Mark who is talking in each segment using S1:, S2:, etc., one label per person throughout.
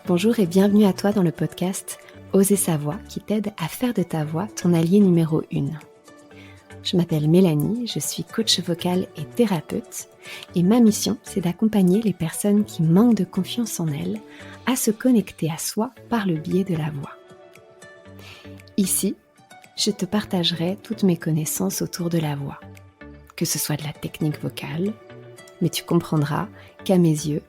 S1: Bonjour et bienvenue à toi dans le podcast Oser sa voix qui t'aide à faire de ta voix ton allié numéro 1. Je m'appelle Mélanie, je suis coach vocal et thérapeute et ma mission c'est d'accompagner les personnes qui manquent de confiance en elles à se connecter à soi par le biais de la voix. Ici, je te partagerai toutes mes connaissances autour de la voix, que ce soit de la technique vocale, mais tu comprendras qu'à mes yeux,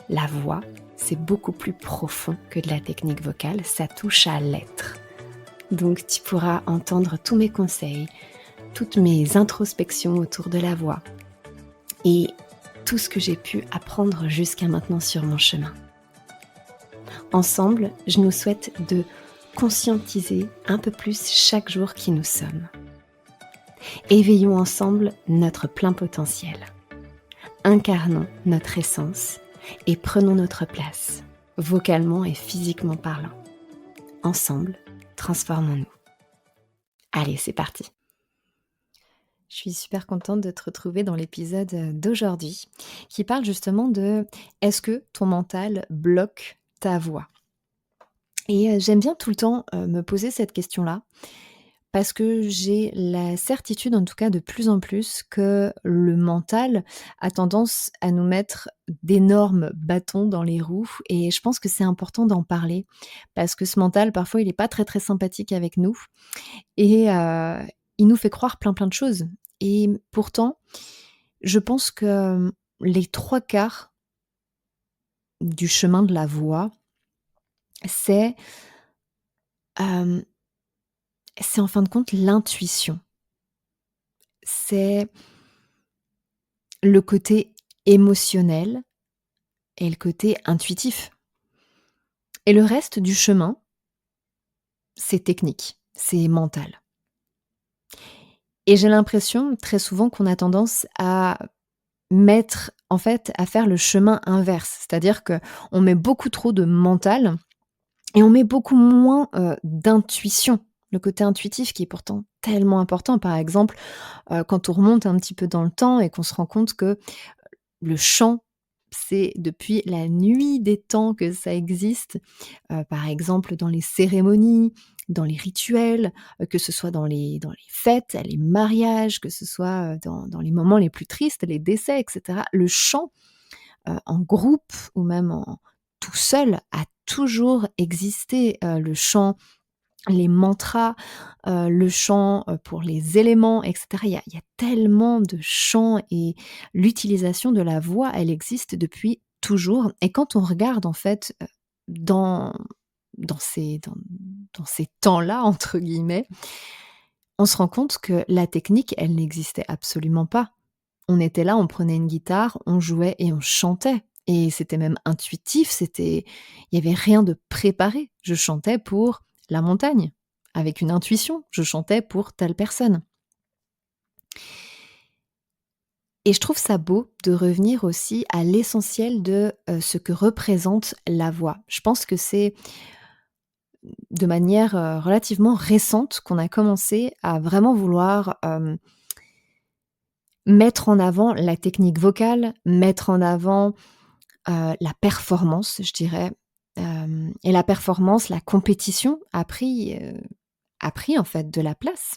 S1: la voix, c'est beaucoup plus profond que de la technique vocale, ça touche à l'être. Donc tu pourras entendre tous mes conseils, toutes mes introspections autour de la voix et tout ce que j'ai pu apprendre jusqu'à maintenant sur mon chemin. Ensemble, je nous souhaite de conscientiser un peu plus chaque jour qui nous sommes. Éveillons ensemble notre plein potentiel. Incarnons notre essence et prenons notre place, vocalement et physiquement parlant. Ensemble, transformons-nous. Allez, c'est parti. Je suis super contente de te retrouver dans l'épisode d'aujourd'hui qui parle justement de est-ce que ton mental bloque ta voix ? Et j'aime bien tout le temps me poser cette question-là parce que j'ai la certitude, en tout cas de plus en plus, que le mental a tendance à nous mettre d'énormes bâtons dans les roues et je pense que c'est important d'en parler parce que ce mental, parfois, il n'est pas très très sympathique avec nous et il nous fait croire plein de choses. Et pourtant, je pense que les 3/4 du chemin de la voix, c'est en fin de compte l'intuition. C'est le côté émotionnel et le côté intuitif. Et le reste du chemin, c'est technique, c'est mental. Et j'ai l'impression très souvent qu'on a tendance à à faire le chemin inverse. C'est-à-dire qu'on met beaucoup trop de mental et on met beaucoup moins d'intuition. Le côté intuitif qui est pourtant tellement important. Par exemple, quand on remonte un petit peu dans le temps et qu'on se rend compte que le chant, c'est depuis la nuit des temps que ça existe, par exemple dans les cérémonies, dans les rituels, que ce soit dans les fêtes, les mariages, que ce soit, dans les moments les plus tristes, les décès et cetera. Le chant, en groupe ou même tout seul a toujours existé. Le chant, les mantras, le chant, pour les éléments et cetera. Il y a tellement de chants et l'utilisation de la voix, elle existe depuis toujours et quand on regarde en fait, dans ces «temps-là» entre guillemets, on se rend compte que la technique, elle n'existait absolument pas. On était là, on prenait une guitare, on jouait et on chantait et c'était même intuitif, il y avait rien de préparé. Je chantais pour la montagne, avec une intuition, je chantais pour telle personne. Et je trouve ça beau de revenir aussi à l'essentiel de, ce que représente la voix. Je pense que c'est de manière, relativement récente qu'on a commencé à vraiment vouloir, mettre en avant la technique vocale, mettre en avant, la performance, je dirais, et la performance, la compétition a pris en fait de la place,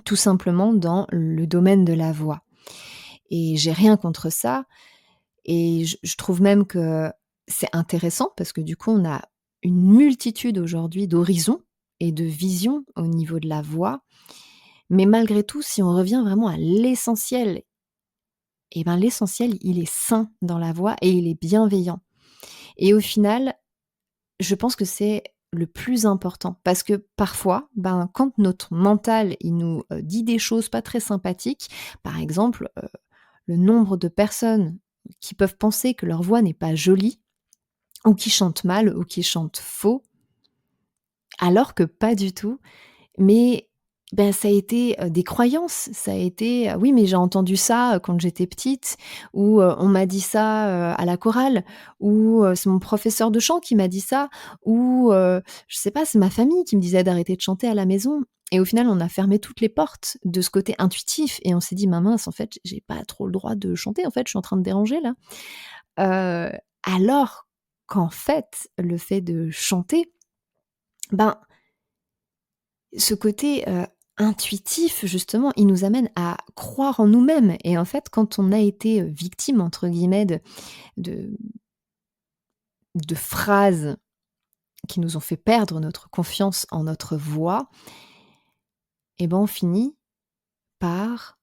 S1: tout simplement dans le domaine de la voix et j'ai rien contre ça et je trouve même que c'est intéressant parce que du coup, on a une multitude aujourd'hui d'horizons et de visions au niveau de la voix, mais malgré tout, si on revient vraiment à l'essentiel, et ben, l'essentiel, il est sain dans la voix et il est bienveillant et au final, je pense que c'est le plus important parce que parfois, ben, quand notre mental, il nous, dit des choses pas très sympathiques, par exemple, le nombre de personnes qui peuvent penser que leur voix n'est pas jolie ou qui chantent mal ou qui chantent faux, alors que pas du tout. Mais ben, ça a été, des croyances, ça a été: «Oui, mais j'ai entendu ça, quand j'étais petite» ou «On m'a dit ça, à la chorale» ou «C'est mon professeur de chant qui m'a dit ça» ou je sais pas, «C'est ma famille qui me disait d'arrêter de chanter à la maison» et au final, on a fermé toutes les portes de ce côté intuitif et on s'est dit: «Mais mince, en fait, j'ai pas trop le droit de chanter, en fait, je suis en train de déranger là». Alors qu'en fait, le fait de chanter, ben, ce côté, intuitif justement, il nous amène à croire en nous-mêmes et en fait, quand on a été, «victime» entre guillemets de de phrases qui nous ont fait perdre notre confiance en notre voix, et ben, on finit par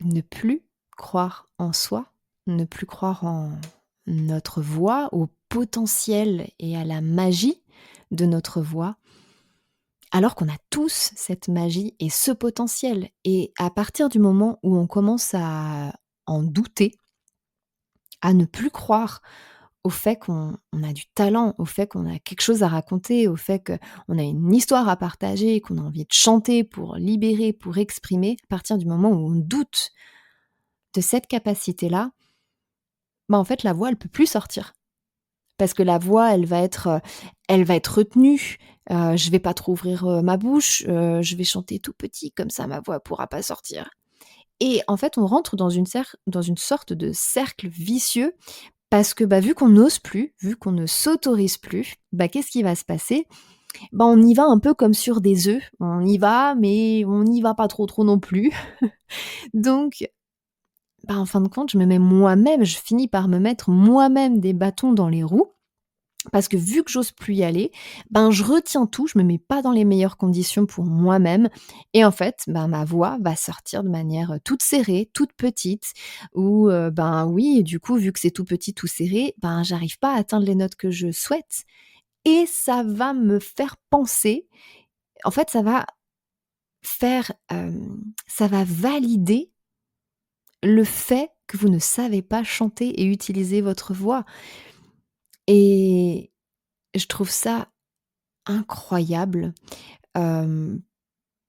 S1: ne plus croire en soi, ne plus croire en notre voix, au potentiel et à la magie de notre voix, alors qu'on a tous cette magie et ce potentiel. Et à partir du moment où on commence à en douter, à ne plus croire au fait qu'on a du talent, au fait qu'on a quelque chose à raconter, au fait qu'on a une histoire à partager, qu'on a envie de chanter pour libérer, pour exprimer, à partir du moment où on doute de cette capacité-là, bah, en fait, la voix, elle peut plus sortir. Parce que la voix, elle va être retenue, je vais pas trop ouvrir, ma bouche, je vais chanter tout petit, comme ça ma voix pourra pas sortir. Et en fait, on rentre dans une sorte de cercle vicieux parce que, bah, vu qu'on n'ose plus, vu qu'on ne s'autorise plus, bah, qu'est-ce qui va se passer? Bah, on y va un peu comme sur des œufs. On y va, mais on n'y va pas trop, trop non plus. Donc, bah, en fin de compte, je finis par me mettre moi-même des bâtons dans les roues. Parce que vu que j'ose plus y aller, ben, je retiens tout, je me mets pas dans les meilleures conditions pour moi-même et en fait, ben, ma voix va sortir de manière, toute serrée, toute petite ou, ben, oui et du coup, vu que c'est tout petit, tout serré, ben, j'arrive pas à atteindre les notes que je souhaite et ça va me faire penser en fait, ça va valider le fait que vous ne savez pas chanter et utiliser votre voix et je trouve ça incroyable, hem,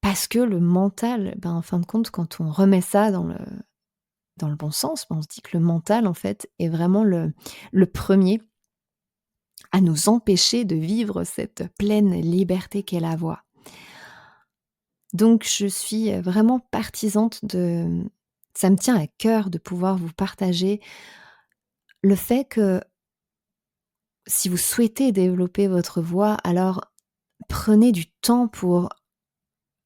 S1: parce que le mental, ben, en fin de compte, quand on remet ça dans le bon sens, ben, on se dit que le mental, en fait, est vraiment le 1er à nous empêcher de vivre cette pleine liberté qu'est la voix. Donc je suis, vraiment partisante de ça me tient à cœur de pouvoir vous partager le fait que si vous souhaitez développer votre voix, alors prenez du temps pour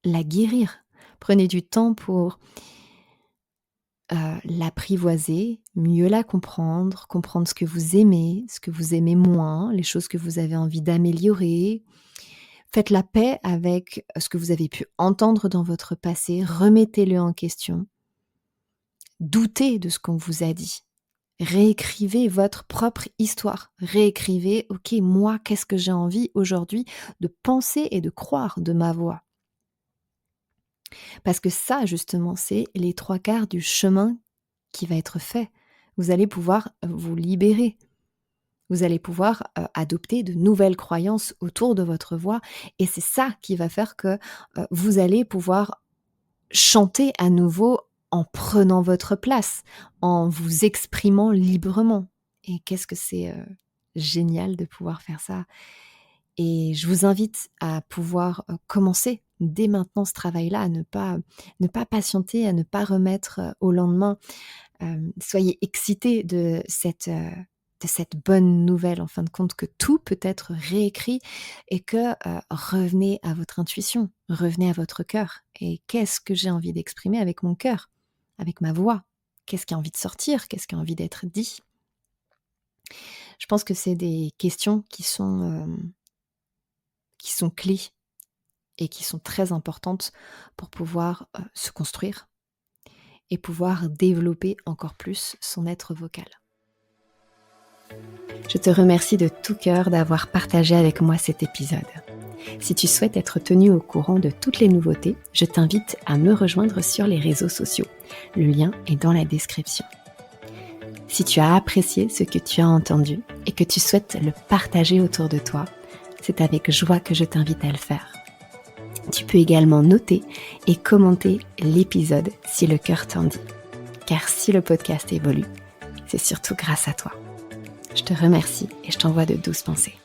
S1: la guérir. Prenez du temps pour, l'apprivoiser, mieux la comprendre, comprendre ce que vous aimez moins, les choses que vous avez envie d'améliorer. Faites la paix avec ce que vous avez pu entendre dans votre passé, remettez-le en question. Doutez de ce qu'on vous a dit. Réécrivez votre propre histoire. Réécrivez: «OK, moi, qu'est-ce que j'ai envie aujourd'hui de penser et de croire de ma voix?» Parce que ça, justement, c'est les 3/4 du chemin qui va être fait. Vous allez pouvoir vous libérer. Vous allez pouvoir, adopter de nouvelles croyances autour de votre voix et c'est ça qui va faire que, vous allez pouvoir chanter à nouveau en prenant votre place, en vous exprimant librement et qu'est-ce que c'est, génial de pouvoir faire ça et je vous invite à pouvoir, commencer dès maintenant ce travail-là, à ne pas patienter, à ne pas remettre, au lendemain. Soyez excités de cette bonne nouvelle en fin de compte que tout peut être réécrit et que, revenez à votre intuition, revenez à votre cœur et qu'est-ce que j'ai envie d'exprimer avec mon cœur, avec ma voix? Qu'est-ce qui a envie de sortir? Qu'est-ce qui a envie d'être dit? Je pense que c'est des questions qui sont clés et qui sont très importantes pour pouvoir, se construire et pouvoir développer encore plus son être vocal. Je te remercie de tout cœur d'avoir partagé avec moi cet épisode. Si tu souhaites être tenu au courant de toutes les nouveautés, je t'invite à me rejoindre sur les réseaux sociaux. Le lien est dans la description. Si tu as apprécié ce que tu as entendu et que tu souhaites le partager autour de toi, c'est avec joie que je t'invite à le faire. Tu peux également noter et commenter l'épisode si le cœur t'en dit. Car si le podcast évolue, c'est surtout grâce à toi. Je te remercie et je t'envoie de douces pensées.